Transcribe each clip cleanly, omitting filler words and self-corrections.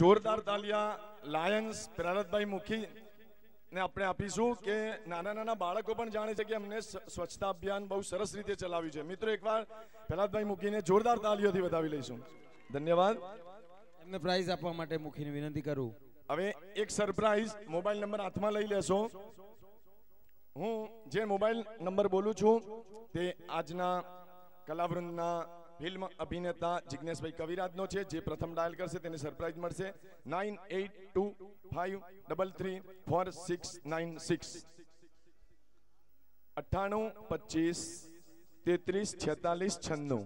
જોરદાર તાલિયા લાયન્સ પ્રહલાદભાઈ મુખી ને આપણે આપીશું કે નાના નાના બાળકો પણ જાણે છે કે અમને સ્વચ્છતા અભિયાન બહુ સરસ રીતે ચલાવ્યું છે. મિત્રો એકવાર પ્રહલાદભાઈ મુખીને જોરદાર તાલીઓથી વધાવી લઈશું. ધન્યવાદ. એમને પ્રાઇઝ આપવા માટે મુખીને વિનંતી કરું. હવે એક સરપ્રાઈઝ મોબાઈલ નંબર હાથમાં લઈ લેશો. હું જે મોબાઈલ નંબર બોલું છું તે આજના કલાવૃંદના ફિલ્મ અભિનેતા જિગ્નેશભાઈ કવિરાજનો છે. જે પ્રથમ ડાયલ કરશે તેને સરપ્રાઈઝ મળશે. 9825334696 9825334696.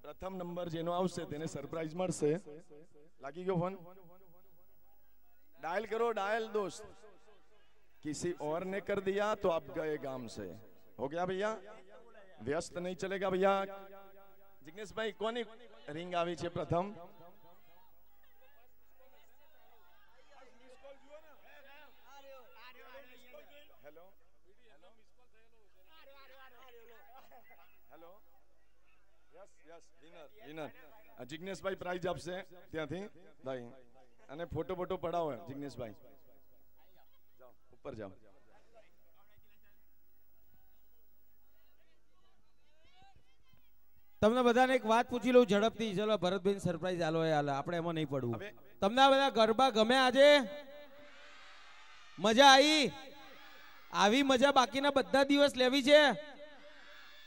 પ્રથમ નંબર જેનો આવશે તેને સરપ્રાઈઝ મળશે. લાગી ગયો ફોન? डायल करो, डायल दोस्त. किसी और ने कर दिया तो आप गए गाम से. हो गया भैया? व्यस्त नहीं चलेगा भैया. जिग्नेश भाई कोनी रिंग આવી છે પ્રથમ? Hello hello yes yes winner જિગ્નેશભાઈ પ્રાઇઝ આપશે ત્યાંથી ભાઈ. અને ફોટો ફોટો પડાવો જિગ્નેશભાઈ. જાઓ ઉપર જાઓ. તમને બધાને એક વાત પૂછી લઉં ઝડપથી. ચલો ભરતભાઈ સરપ્રાઈઝ આલો હાલ, આપણે એમાં નહીં પડવું. તમને આ બધા ગરબા ગમે? આજે મજા આવી? આવી મજા બાકીના બધા દિવસ લેવી છે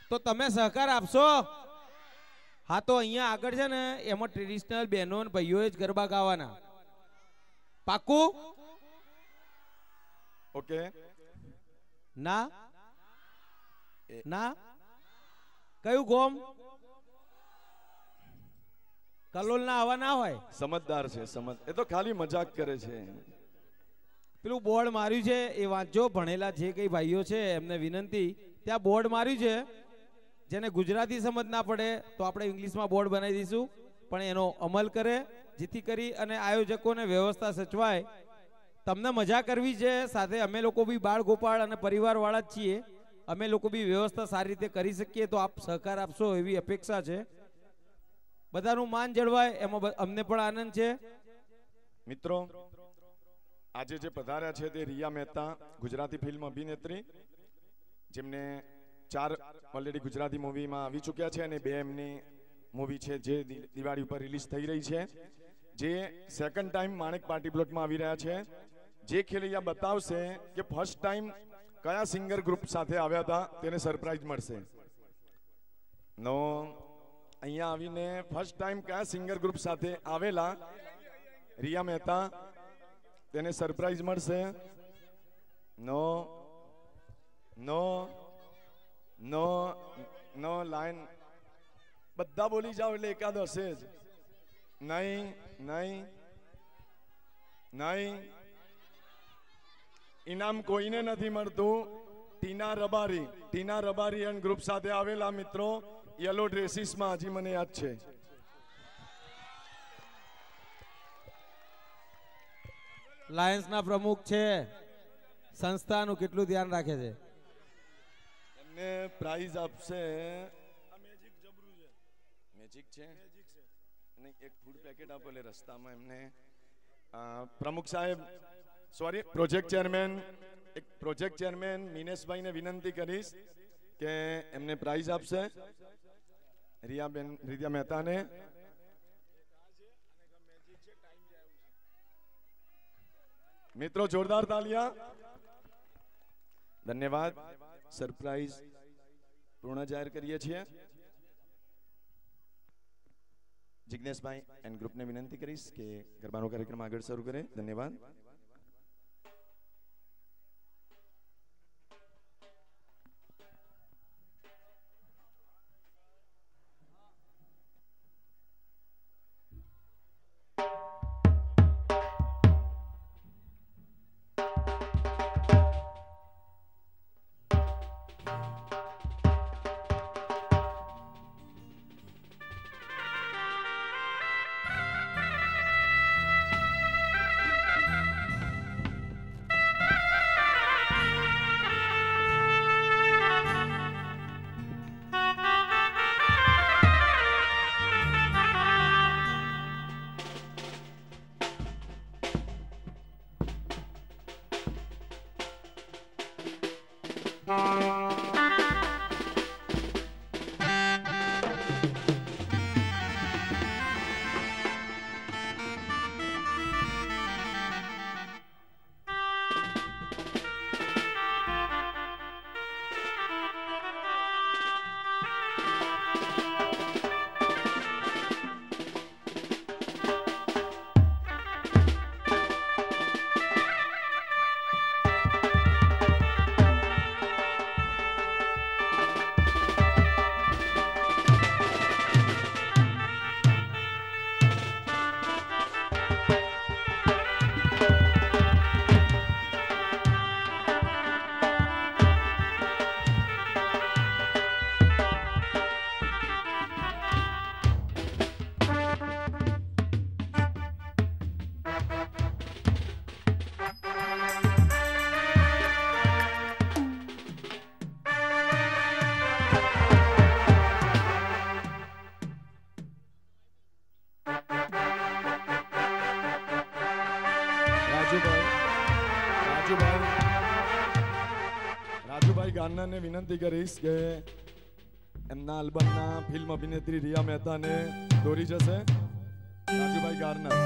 તો તમે સહકાર આપશો? હા તો અહીંયા આગળ છે ને એમાં ટ્રેડિશનલ બહેનો અને ભાઈઓ જ ગરબા ગાવાના. પાકું? ઓકે. ના ના કયું ગોમ? કલોલ ના આવા ના હોય. સમજદાર છે. એ તો ખાલી મજાક કરે છે. પેલું બોર્ડ માર્યું છે એ વાંચજો. ભણેલા જે કઈ ભાઈઓ છે એમને વિનંતી, ત્યાં બોર્ડ માર્યું છે. જેને ગુજરાતી સમજ ના પડે તો આપણે ઇંગ્લિશમાં બોર્ડ બનાવી દઈશું, પણ એનો અમલ કરે જેથી કરી અને આયોજકોને વ્યવસ્થા સચવાય. તમને મજા કરવી છે સાથે અમે લોકો બી બાળ ગોપાળ અને પરિવાર વાળા જ છીએ. અમે લોકો બી વ્યવસ્થા સારી રીતે કરી શકીએ તો આપ સહકાર આપશો એવી અપેક્ષા છે. બધાનું માન જળવાય એમાં અમને પણ આનંદ છે. મિત્રો આજે જે પધાર્યા છે તે રિયા મહેતા, ગુજરાતી ફિલ્મ અભિનેત્રી, જેમને 4 ઓલરેડી ગુજરાતી મૂવીમાં આવી ચૂક્યા છે અને 2 એમની મૂવી છે જે દિવાળી ઉપર રિલીઝ થઈ રહી છે. જે સેકન્ડ ટાઈમ માણેક પાર્ટી પ્લોટમાં આવી રહ્યા છે. જે ખેલૈયા બતાવશે કે ફર્સ્ટ ટાઈમ કયા સિંગર ગ્રુપ સાથે આવ્યા હતા તેને સરપ્રાઈઝ મળશે. નો અહીંયા આવીને ફર્સ્ટ ટાઈમ કયા સિંગર ગ્રુપ સાથે આવેલા રિયા મહેતા તેને સરપ્રાઈઝ મળશે. નો નો નો નો લાઈન બધા બોલી જાઓ એટલે એકાદ હશે જ. નહીં નહીં નહીં. ઇનામ કોઈને નથી મળતું. ટીના રબારી એન્ડ ગ્રુપ સાથે આવેલા મિત્રો યલો ડ્રેસીસમાં, હજી મને યાદ છે. લાયન્સના પ્રમુખ છે. સંસ્થાનું કેટલું ધ્યાન રાખે છે. એમને પ્રાઇઝ આપશે. મેજિક છે અને એક ફૂડ પેકેટ આપો એટલે રસ્તામાં એમને પ્રમુખ સાહેબ સોરી પ્રોજેક્ટ ચેરમેન મિનેશભાઈને વિનંતી કરીશ કે એમને પ્રાઇઝ આપશે રિયા મહેતાને. મિત્રો જોરદાર તાલિયા. ધન્યવાદ. સરપ્રાઈઝ પૂર્ણ જાહેર કરીએ છીએ. જિગ્નેશભાઈ એન્ડ ગ્રુપને વિનંતી કરીશ કે ગરબાનો કાર્યક્રમ આગળ શરૂ કરે. ધન્યવાદ. રાજુભાઈ ગારનારને વિનંતી કરીશ કે એમના આલ્બમના ફિલ્મ અભિનેત્રી રિયા મહેતાને દોરી જશે. રાજુભાઈ ગારનાર.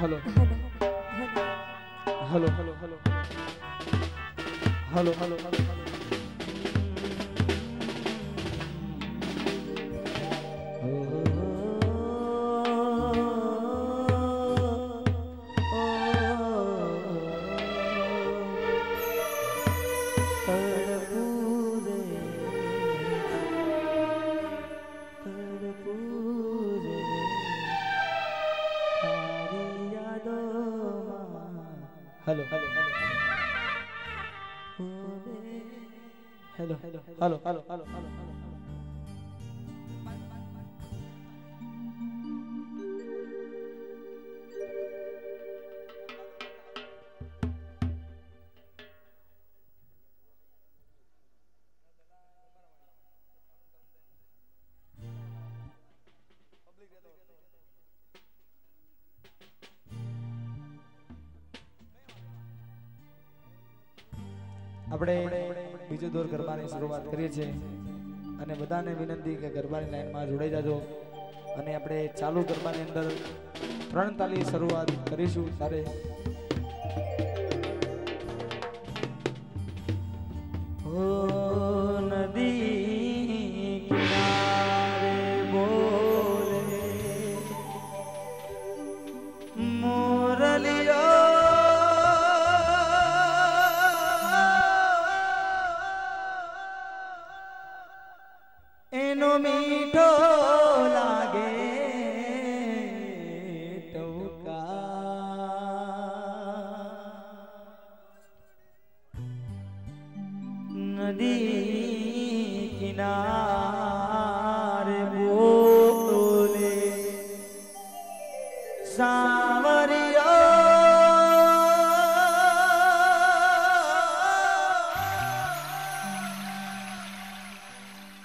Hello hello hello hello hello hello hello hello hello hello hello hello hello hello આપણે બીજો દોર ગરબાની શરૂઆત કરીએ છીએ અને બધાને વિનંતી કે ગરબાની લાઈનમાં જોડાઈ જાજો અને આપણે ચાલુ ગરબાની અંદર 3 તાલી શરૂઆત કરીશું. ત્યારે ઓ નદી કિનારે બોલે મોરલિયો એનો મીઠો લાગે નદી કિનારે બોલે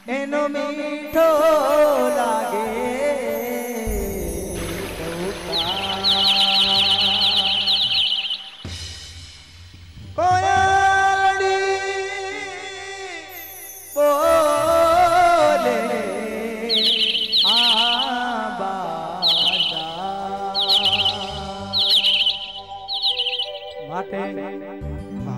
એનો મીઠો લાગે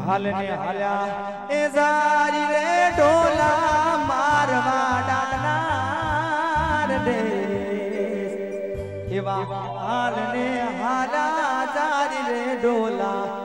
હાલને હાલ્યા એ સારી રે ઢોલા મારવા ડાનાર રે એવા હાલને હાલ્યા સારી રે ઢોલા